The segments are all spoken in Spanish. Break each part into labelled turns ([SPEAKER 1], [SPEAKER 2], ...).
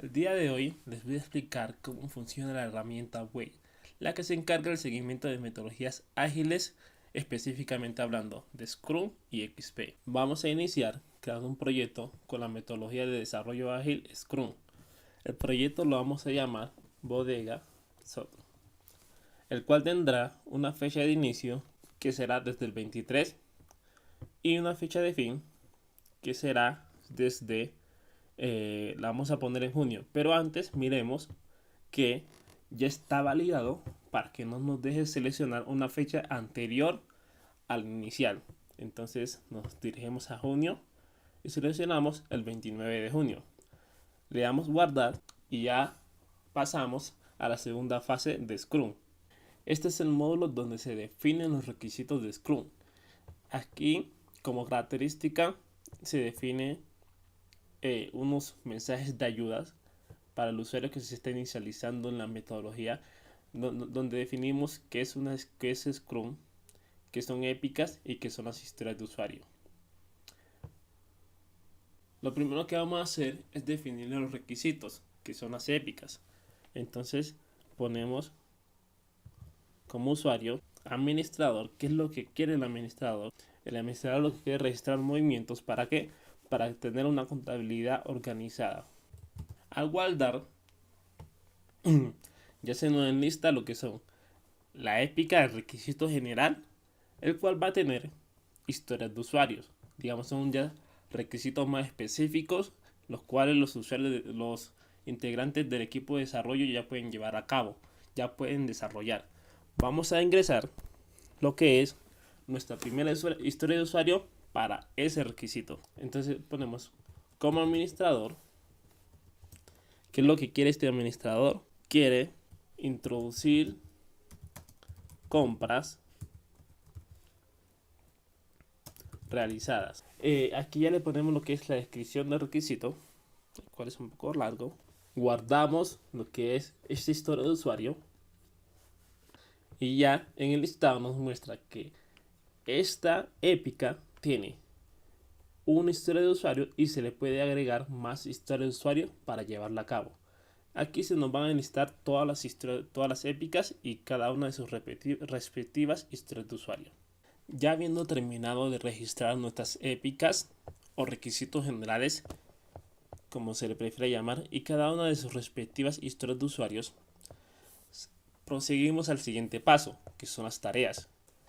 [SPEAKER 1] El día de hoy les voy a explicar cómo funciona la herramienta Way, la que se encarga del seguimiento de metodologías ágiles, específicamente hablando de Scrum y XP. Vamos a iniciar creando un proyecto con la metodología de desarrollo ágil Scrum. El proyecto lo vamos a llamar Bodega Software, el cual tendrá una fecha de inicio que será desde el 23 y una fecha de fin que será desde la vamos a poner en junio, pero antes miremos que ya está validado para que no nos deje seleccionar una fecha anterior al inicial. Entonces nos dirigimos a junio y seleccionamos el 29 de junio. Le damos guardar y ya pasamos a la segunda fase de Scrum. Este es el módulo donde se definen los requisitos de Scrum. Aquí, como característica, se define unos mensajes de ayudas para el usuario que se está inicializando en la metodología, donde definimos qué es Scrum, qué son épicas y qué son las historias de usuario. Lo primero que vamos a hacer es definir los requisitos, que son las épicas. Entonces ponemos como usuario administrador, qué es lo que quiere el administrador. El administrador lo que quiere es registrar movimientos. ¿Para qué? Para tener una contabilidad organizada. Al guardar, ya se nos enlista lo que son la épica del requisito general, el cual va a tener historias de usuarios. Digamos, son ya requisitos más específicos, los cuales los usuarios, los integrantes del equipo de desarrollo ya pueden llevar a cabo, ya pueden desarrollar. Vamos a ingresar lo que es nuestra primera historia de usuario para ese requisito. Entonces ponemos como administrador. ¿Qué es lo que quiere este administrador? Quiere introducir compras realizadas. Aquí ya le ponemos lo que es la descripción del requisito, el cual es un poco largo. Guardamos lo que es esta historia de usuario y ya en el listado nos muestra que esta épica tiene una historia de usuario y se le puede agregar más historias de usuario para llevarla a cabo. Aquí se nos van a enlistar todas las épicas y cada una de sus respectivas historias de usuario. Ya habiendo terminado de registrar nuestras épicas o requisitos generales, como se le prefiere llamar, y cada una de sus respectivas historias de usuarios, proseguimos al siguiente paso, que son las tareas.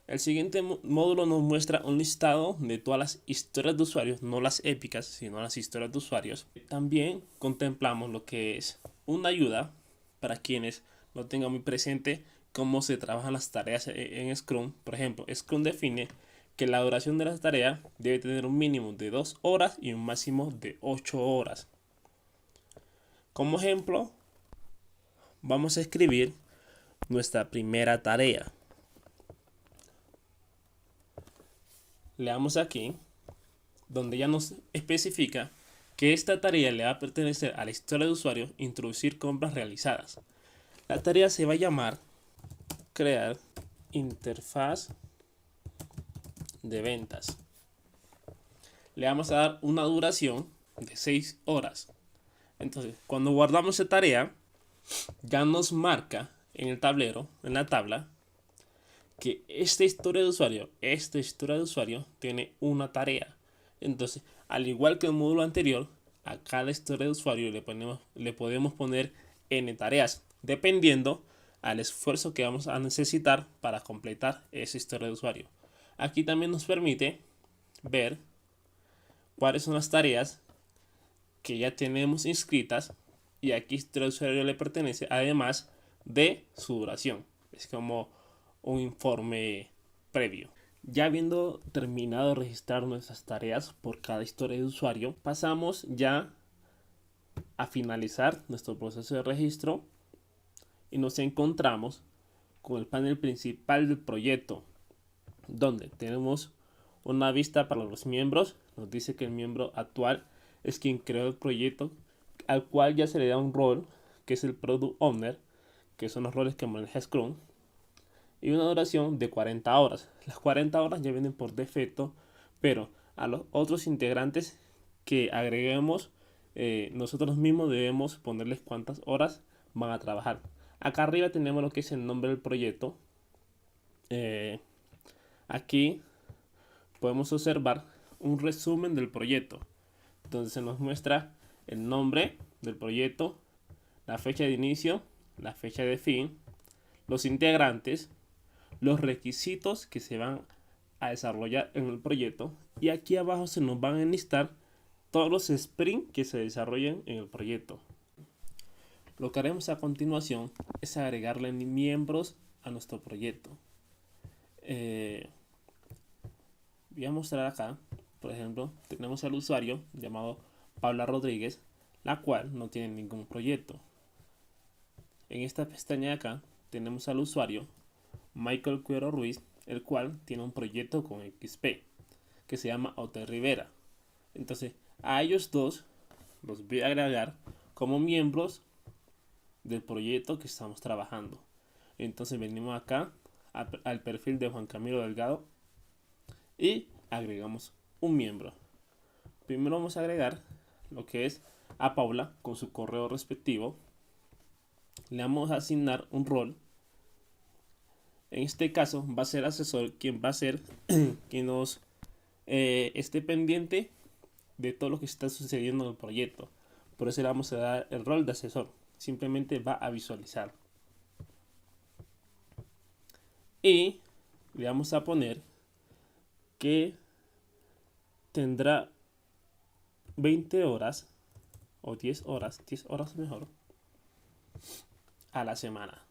[SPEAKER 1] El siguiente módulo nos muestra un listado de todas las historias de usuarios, no las épicas, sino las historias de usuarios. También contemplamos lo que es una ayuda para quienes no tengan muy presente cómo se trabajan las tareas en Scrum. Por ejemplo, Scrum define que la duración de las tareas debe tener un mínimo de 2 horas y un máximo de 8 horas. Como ejemplo, vamos a escribir nuestra primera tarea. Le damos aquí, donde ya nos especifica que esta tarea le va a pertenecer a la historia de usuario introducir compras realizadas. La tarea se va a llamar crear interfaz de ventas. Le vamos a dar una duración de 6 horas. Entonces, cuando guardamos esa tarea, ya nos marca en el tablero, en la tabla, que esta historia de usuario tiene una tarea. Entonces, al igual que el módulo anterior, a cada historia de usuario le podemos poner n tareas, dependiendo al esfuerzo que vamos a necesitar para completar esa historia de usuario. Aquí también nos permite ver cuáles son las tareas que ya tenemos inscritas y aquí este usuario le pertenece, además de su duración. Es como un informe previo. Ya habiendo terminado de registrar nuestras tareas por cada historia de usuario, pasamos ya a finalizar nuestro proceso de registro y nos encontramos con el panel principal del proyecto, donde tenemos una vista para los miembros. Nos dice que el miembro actual es quien creó el proyecto, al cual ya se le da un rol, que es el Product Owner, que son los roles que maneja Scrum, y una duración de 40 horas. Las 40 horas ya vienen por defecto, pero a los otros integrantes que agreguemos nosotros mismos debemos ponerles cuántas horas van a trabajar. Acá arriba tenemos lo que es el nombre del proyecto. Aquí podemos observar un resumen del proyecto. Entonces se nos muestra el nombre del proyecto, la fecha de inicio, la fecha de fin, los integrantes, los requisitos que se van a desarrollar en el proyecto, y aquí abajo se nos van a enlistar todos los sprints que se desarrollen en el proyecto. Lo que haremos a continuación es agregarle miembros a nuestro proyecto. Voy a mostrar acá, por ejemplo, tenemos al usuario llamado Paula Rodríguez, la cual no tiene ningún proyecto. En esta pestaña de acá tenemos al usuario Michael Cuero Ruiz, el cual tiene un proyecto con XP que se llama Hotel Rivera. Entonces a ellos dos los voy a agregar como miembros del proyecto que estamos trabajando. Entonces venimos acá al perfil de Juan Camilo Delgado y agregamos un miembro. Primero vamos a agregar lo que es a Paula con su correo respectivo. Le vamos a asignar un rol. En este caso va a ser asesor, quien va a ser quien nos esté pendiente de todo lo que está sucediendo en el proyecto. Por eso le vamos a dar el rol de asesor. Simplemente va a visualizar. Y le vamos a poner que tendrá 20 horas o 10 horas mejor, a la semana.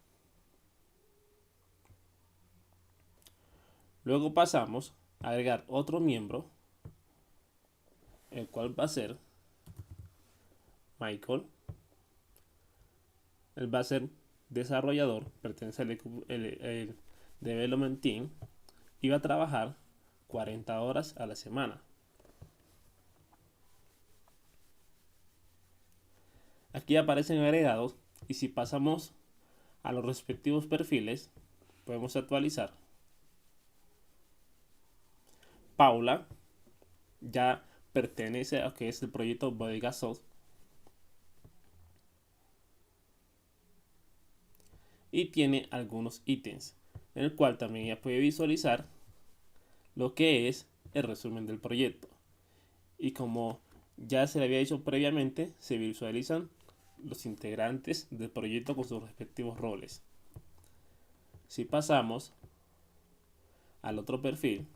[SPEAKER 1] Luego pasamos a agregar otro miembro, el cual va a ser Michael. Él va a ser desarrollador, pertenece al el Development Team y va a trabajar 40 horas a la semana. Aquí aparecen agregados, y si pasamos a los respectivos perfiles podemos actualizar. Paula ya pertenece a lo que es el proyecto Bodega Soft y tiene algunos ítems, en el cual también ya puede visualizar lo que es el resumen del proyecto. Y como ya se le había dicho previamente, se visualizan los integrantes del proyecto con sus respectivos roles. Si pasamos al otro perfil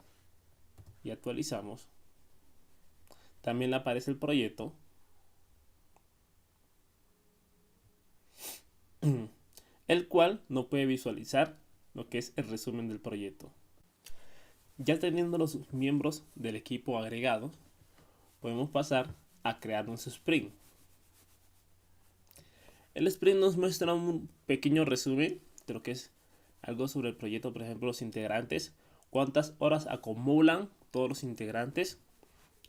[SPEAKER 1] y actualizamos, también le aparece el proyecto, el cual no puede visualizar lo que es el resumen del proyecto. Ya teniendo los miembros del equipo agregados, podemos pasar a crear un sprint. El sprint nos muestra un pequeño resumen de lo que es algo sobre el proyecto, por ejemplo, los integrantes, cuántas horas acumulan todos los integrantes,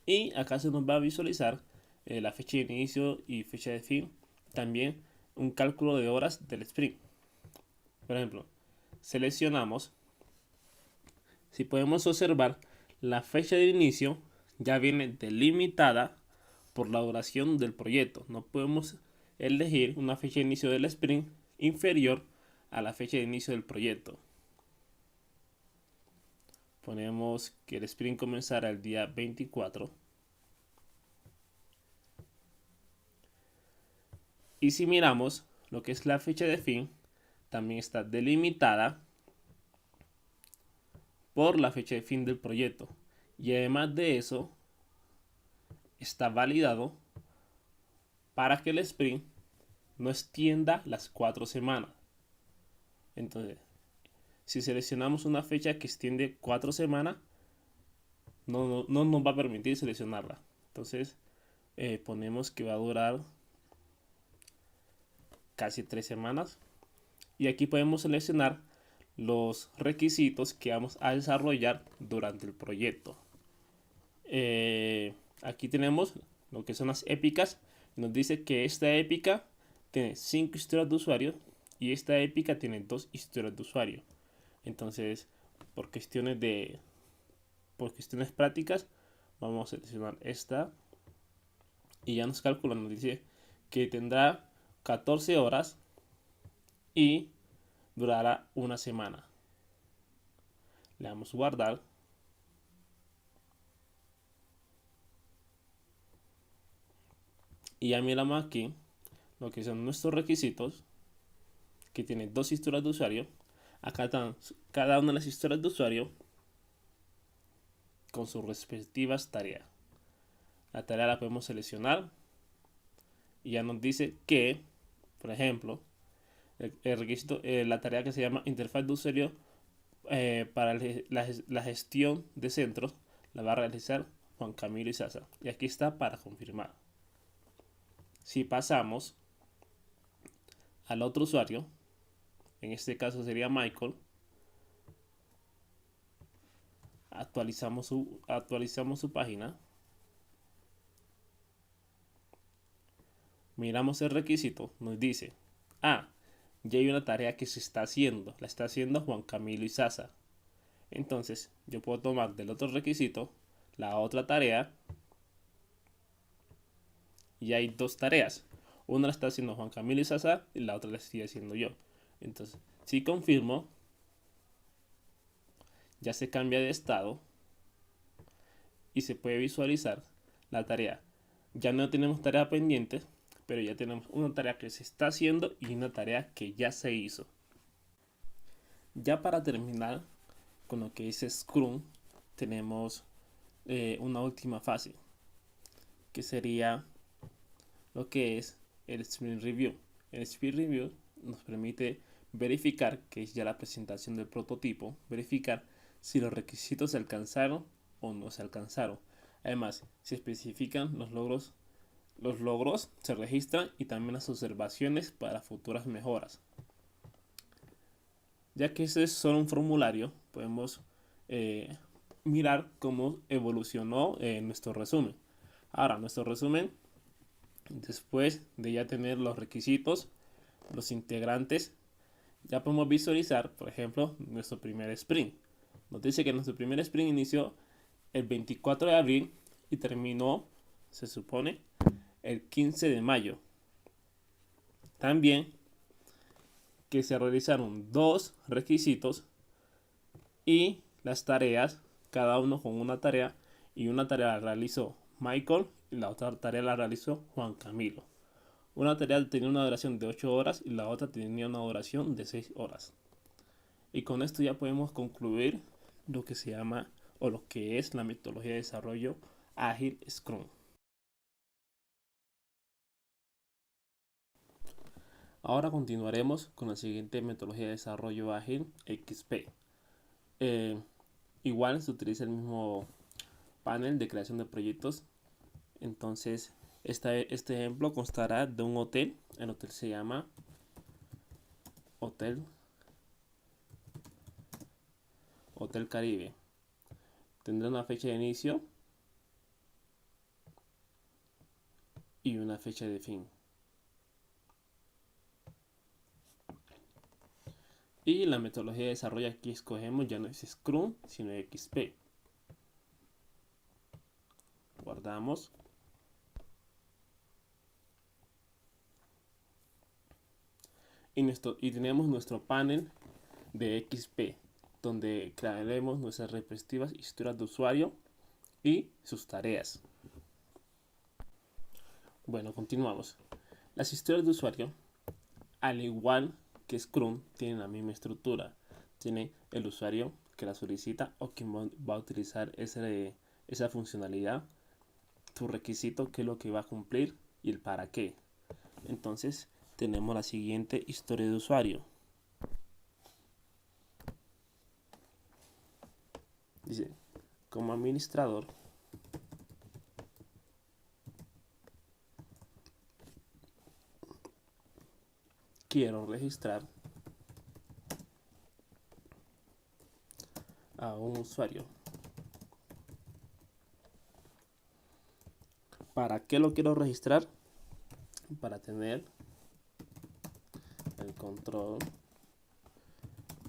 [SPEAKER 1] y acá se nos va a visualizar la fecha de inicio y fecha de fin, también un cálculo de horas del sprint. Por ejemplo, seleccionamos, si podemos observar, la fecha de inicio ya viene delimitada por la duración del proyecto. No podemos elegir una fecha de inicio del sprint inferior a la fecha de inicio del proyecto. Ponemos que el sprint comenzará el día 24. Y si miramos lo que es la fecha de fin, también está delimitada por la fecha de fin del proyecto. Y además de eso, está validado para que el sprint no extienda las 4 semanas. Entonces, si seleccionamos una fecha que extiende 4 semanas, no nos va a permitir seleccionarla. Entonces, ponemos que va a durar casi 3 semanas. Y aquí podemos seleccionar los requisitos que vamos a desarrollar durante el proyecto. Aquí tenemos lo que son las épicas. Nos dice que esta épica tiene 5 historias de usuario y esta épica tiene 2 historias de usuario. Entonces, por cuestiones prácticas, vamos a seleccionar esta y ya nos calcula, nos dice que tendrá 14 horas y durará una semana. Le damos guardar. Y ya miramos aquí lo que son nuestros requisitos, que tiene dos historias de usuario. Acá están cada una de las historias de usuario con sus respectivas tareas. La tarea la podemos seleccionar y ya nos dice que, por ejemplo, el requisito, la tarea que se llama interfaz de usuario para la gestión de centros la va a realizar Juan Camilo Izaza. Y aquí está para confirmar. Si pasamos al otro usuario, en este caso sería Michael, actualizamos su página, miramos el requisito, nos dice, ya hay una tarea que se está haciendo, la está haciendo Juan Camilo Izaza. Entonces yo puedo tomar del otro requisito la otra tarea y hay dos tareas. Una la está haciendo Juan Camilo Izaza y la otra la estoy haciendo yo. Entonces, si confirmo, ya se cambia de estado y se puede visualizar la tarea. Ya no tenemos tarea pendiente, pero ya tenemos una tarea que se está haciendo y una tarea que ya se hizo. Ya para terminar con lo que es Scrum, tenemos una última fase, que sería lo que es el Sprint Review. El Sprint Review nos permite verificar, que es ya la presentación del prototipo, verificar si los requisitos se alcanzaron o no se alcanzaron. Además, se especifican los logros se registran y también las observaciones para futuras mejoras. Ya que este es solo un formulario, podemos mirar cómo evolucionó nuestro resumen. Ahora, nuestro resumen, después de ya tener los requisitos, los integrantes, ya podemos visualizar, por ejemplo, nuestro primer sprint. Nos dice que nuestro primer sprint inició el 24 de abril y terminó, se supone, el 15 de mayo. También que se realizaron dos requisitos y las tareas, cada uno con una tarea, y una tarea la realizó Michael y la otra tarea la realizó Juan Camilo. Una tarea tenía una duración de 8 horas y la otra tenía una duración de 6 horas. Y con esto ya podemos concluir lo que se llama o lo que es la metodología de desarrollo ágil Scrum. Ahora continuaremos con la siguiente metodología de desarrollo ágil XP. Igual se utiliza el mismo panel de creación de proyectos. Entonces este ejemplo constará de un hotel. El hotel se llama Hotel Caribe. Tendrá una fecha de inicio y una fecha de fin. Y la metodología de desarrollo aquí escogemos ya no es Scrum, sino XP. Guardamos. Y tenemos nuestro panel de XP, donde crearemos nuestras respectivas historias de usuario y sus tareas. Bueno, continuamos. Las historias de usuario, al igual que Scrum, tienen la misma estructura. Tiene el usuario que la solicita o quien va a utilizar esa funcionalidad, su requisito, qué es lo que va a cumplir y el para qué. Entonces tenemos la siguiente historia de usuario. Dice, como administrador, quiero registrar a un usuario. ¿Para qué lo quiero registrar? Para tener el control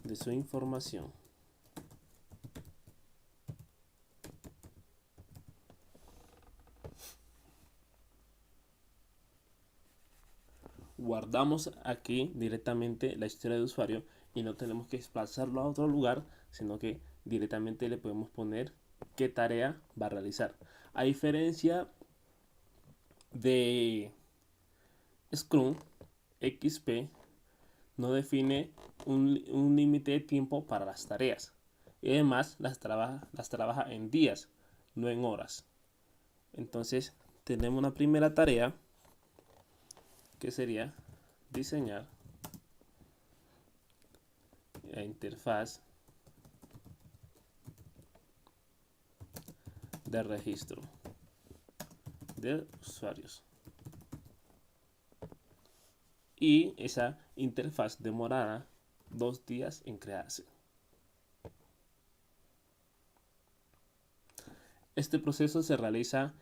[SPEAKER 1] de su información. guardamos aquí directamente la historia de usuario y no tenemos que desplazarlo a otro lugar, sino que directamente le podemos poner qué tarea va a realizar. A diferencia de Scrum, XP no define un límite de tiempo para las tareas. Y además las trabaja en días, no en horas. Entonces tenemos una primera tarea que sería diseñar la interfaz de registro de usuarios. Y esa interfaz demorará 2 días en crearse. Este proceso se realiza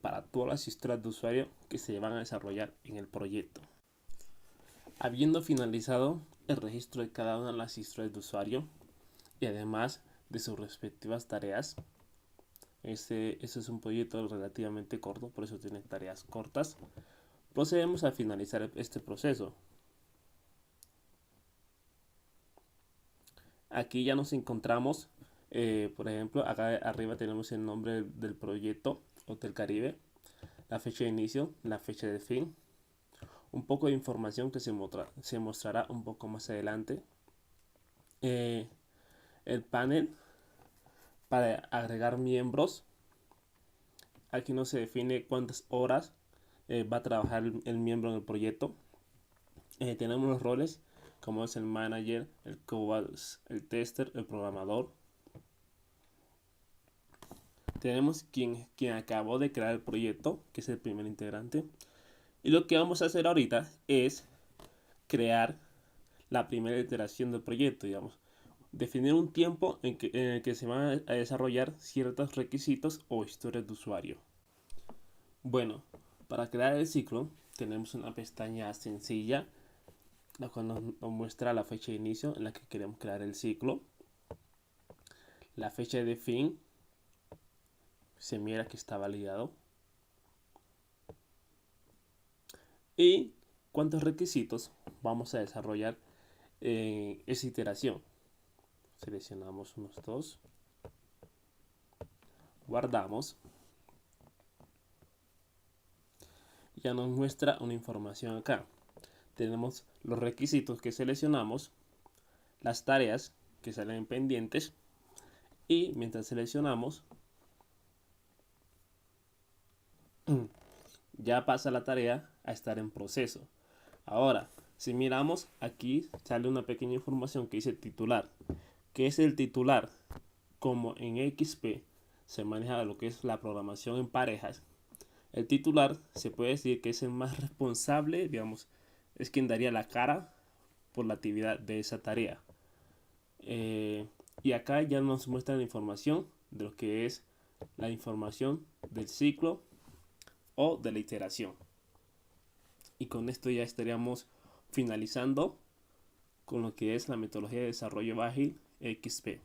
[SPEAKER 1] para todas las historias de usuario que se van a desarrollar en el proyecto. Habiendo finalizado el registro de cada una de las historias de usuario y además de sus respectivas tareas, este es un proyecto relativamente corto, por eso tiene tareas cortas, procedemos a finalizar este proceso. Aquí ya nos encontramos, por ejemplo, acá arriba tenemos el nombre del proyecto, Hotel Caribe, la fecha de inicio, la fecha de fin, un poco de información que se mostrará un poco más adelante. El panel para agregar miembros. Aquí no se define cuántas horas va a trabajar el miembro en el proyecto. Tenemos los roles como es el manager, el coach, el tester, el programador. Tenemos quien acabó de crear el proyecto, que es el primer integrante. Y lo que vamos a hacer ahorita es crear la primera iteración del proyecto, digamos. Definir un tiempo en el que se van a desarrollar ciertos requisitos o historias de usuario. Bueno, para crear el ciclo tenemos una pestaña sencilla, la cual nos muestra la fecha de inicio en la que queremos crear el ciclo. La fecha de fin se mira que está validado. Y cuántos requisitos vamos a desarrollar en esa iteración. Seleccionamos unos 2. Guardamos. Ya nos muestra una información acá. Tenemos los requisitos que seleccionamos, las tareas que salen pendientes y mientras seleccionamos ya pasa la tarea a estar en proceso. Ahora, si miramos aquí sale una pequeña información que dice titular. ¿Qué es el titular? Como en XP se maneja lo que es la programación en parejas, el titular se puede decir que es el más responsable, digamos, es quien daría la cara por la actividad de esa tarea. Y acá ya nos muestra la información de lo que es la información del ciclo o de la iteración. Y con esto ya estaríamos finalizando con lo que es la metodología de desarrollo ágil XP.